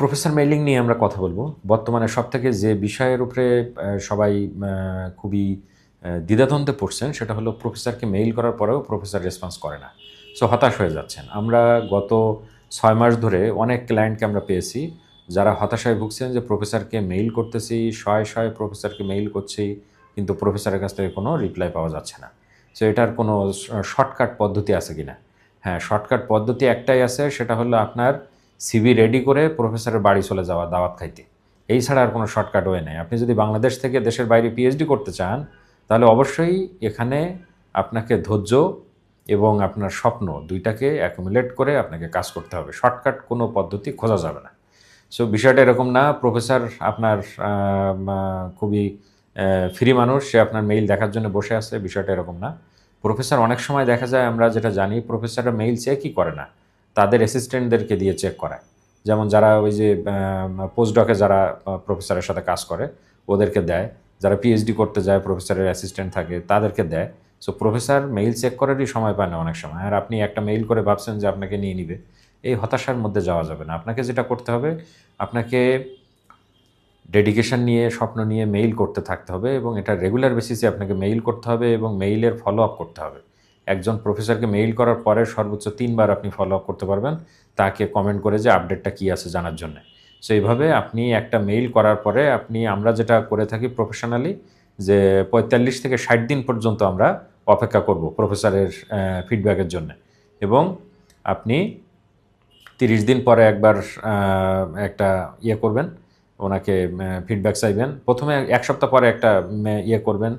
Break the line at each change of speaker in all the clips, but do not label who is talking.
Professor mailing নিয়ে আমরা কথা বলবো। বর্তমানে সবথেকে যে বিষয়ের উপরে সবাই খুবই দ্বিধাদ্বন্দ্বে পড়ছেন সেটা হলো প্রফেসরকে মেইল করার পরেও প্রফেসর রেসপন্স করে না। সো হতাশ হয়ে যাচ্ছেন। আমরা গত 6 মাস ধরে অনেক ক্লায়েন্টকে আমরা পেয়েছি যারা হতাশায় ভুগছেন যে প্রফেসরকে মেইল করতেছি, শয়ে প্রফেসরকে মেইল করছি, কিন্তু প্রফেসরের কাছ থেকে কোনো রিপ্লাই পাওয়া যাচ্ছে না। সো এটার কোনো শর্টকাট পদ্ধতি আছে কিনা? হ্যাঁ, শর্টকাট পদ্ধতি একটাই আছে, সেটা হলো আপনার সিভি রেডি করে প্রফেসরের বাড়ি চলে যাওয়া দাওয়াত খাইতে। এই ছাড়া আর কোনো শর্টকাট ওয়ে নেই। আপনি যদি বাংলাদেশ থেকে দেশের বাইরে পিএইচডি করতে চান, তাহলে অবশ্যই এখানে আপনাকে ধৈর্য এবং আপনার স্বপ্ন ২টাকে অ্যাকুমুলেট করে আপনাকে কাজ করতে হবে। শর্টকাট কোনো পদ্ধতি খোঁজা যাবে না। সো বিষয়টা এরকম না, প্রফেসর আপনার খুবই ফ্রি মানুষ, সে আপনার মেইল দেখার জন্য বসে আছে, বিষয়টা এরকম না। প্রফেসর অনেক সময় দেখা যায়, আমরা যেটা জানি, প্রফেসররা মেইল চেকই করে না, তাদের অ্যাসিস্ট্যান্টদেরকে দিয়ে চেক করায়। যেমন যারা ওই যে পোস্টডকে যারা প্রফেসরের সাথে কাজ করে ওদেরকে দেয়, যারা পিএইচডি করতে যায় প্রফেসরের অ্যাসিস্ট্যান্ট থাকে তাদেরকে দেয়। সো প্রফেসর মেইল চেক করারই সময় পায় না অনেক সময়। আর আপনি একটা মেইল করে ভাবছেন যে আপনাকে নিয়ে নিবে, এই হতাশার মধ্যে যাওয়া যাবে না। আপনাকে যেটা করতে হবে, আপনাকে ডেডিকেশন নিয়ে, স্বপ্ন নিয়ে মেইল করতে থাকতে হবে এবং এটা রেগুলার বেসিসে আপনাকে মেইল করতে হবে এবং মেইলের ফলো আপ করতে হবে। একজন প্রফেসরকে মেইল করার পরে সর্বোচ্চ ৩ বার আপনি ফলো আপ করতে পারবেন, তাকে কমেন্ট করে যে আপডেটটা কী আছে জানার জন্যে। সো এইভাবে আপনি একটা মেইল করার পরে আমরা যেটা করে থাকি প্রফেশনালি, যে ৪৫ থেকে ৬০ দিন পর্যন্ত আমরা অপেক্ষা করব প্রফেসরের ফিডব্যাকের জন্যে, এবং আপনি ৩০ দিন পরে একবার একটা করবেন, ওনাকে ফিডব্যাক চাইবেন। প্রথমে ১ সপ্তাহ পরে একটা করবেন,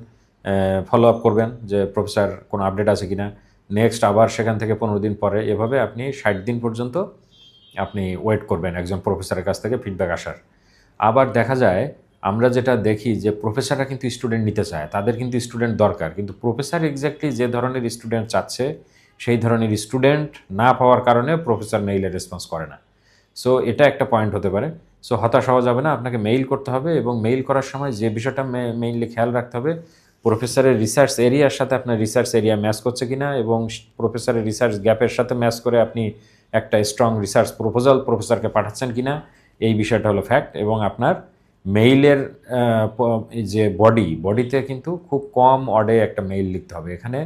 ফলো আপ করবেন যে প্রফেসর কোনো আপডেট আছে কিনা। নেক্সট আবার সেখান থেকে ১৫ দিন পরে, এভাবে আপনি ৬০ দিন পর্যন্ত আপনি ওয়েট করবেন একজন প্রফেসরের কাছ থেকে ফিডব্যাক আসার। আবার দেখা যায়, আমরা যেটা দেখি যে প্রফেসররা কিন্তু স্টুডেন্ট নিতে চায়, তাদের কিন্তু স্টুডেন্ট দরকার, কিন্তু প্রফেসর এক্স্যাক্টলি যে ধরনের স্টুডেন্ট চাচ্ছে সেই ধরনের স্টুডেন্ট না পাওয়ার কারণে প্রফেসর মেইলে রেসপন্স করে না। সো এটা একটা পয়েন্ট হতে পারে। সো হতাশ হওয়া যাবে না, আপনাকে মেইল করতে হবে এবং মেইল করার সময় যে বিষয়টা মেইনলি খেয়াল রাখতে হবে, প্রফেসরের রিসার্চ এরিয়ার সাথে আপনার রিসার্চ এরিয়া ম্যাচ করছে কিনা, এবং প্রফেসরের রিসার্চ গ্যাপের সাথে ম্যাচ করে আপনি একটা স্ট্রং রিসার্চ প্রপোজাল প্রফেসরকে পাঠাচ্ছেন কিনা, এই বিষয়টা হলো ফ্যাক্ট। এবং আপনার মেইলের যে বডিতে কিন্তু খুব কম ওয়ার্ডে একটা মেইল লিখতে হবে। এখানে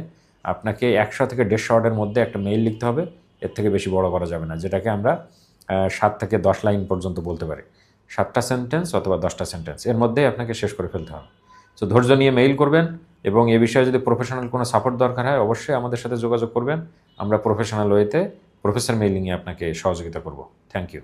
আপনাকে ১০০ থেকে ১৫০ ওয়ার্ডের মধ্যে একটা মেইল লিখতে হবে, এর থেকে বেশি বড় করা যাবে না, যেটাকে আমরা ৭ থেকে ১০ লাইন পর্যন্ত বলতে পারি। ৭টা সেন্টেন্স অথবা ১০টা সেন্টেন্স, এর মধ্যেই আপনাকে শেষ করে ফেলতে হবে। সো ধৈর্য নিয়ে মেইল করবেন, এবং এ বিষয়ে যদি প্রফেশনাল কোনো সাপোর্ট দরকার হয় অবশ্যই আমাদের সাথে যোগাযোগ করবেন। আমরা প্রফেশনাল ওয়েতে প্রফেসর মেইলিংয়ে আপনাকে সহযোগিতা করব। Thank you.